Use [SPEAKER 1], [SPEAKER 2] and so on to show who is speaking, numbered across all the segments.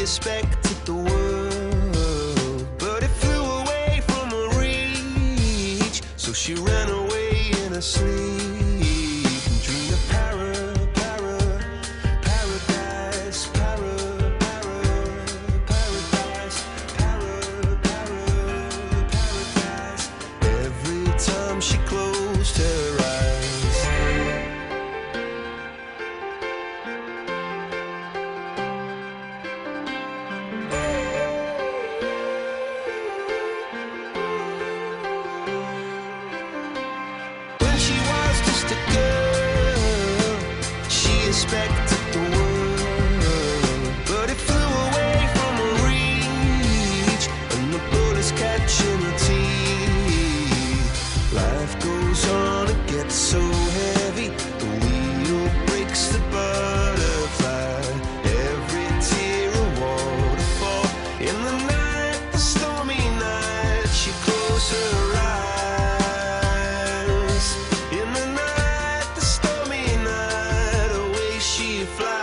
[SPEAKER 1] expected the world, but it flew away from her reach. So she ran away in her sleep and dreamed of paradise, paradise. Every time she closed her eyes. Expected the world, but it flew away from her reach, and the bullets catching her teeth. Life goes on, it gets so heavy, the wheel breaks the butterfly. Every tear a waterfall. In the night, the stormy night, she closed her eyes. In the night, the stormy night, she flies,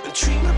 [SPEAKER 1] a dream of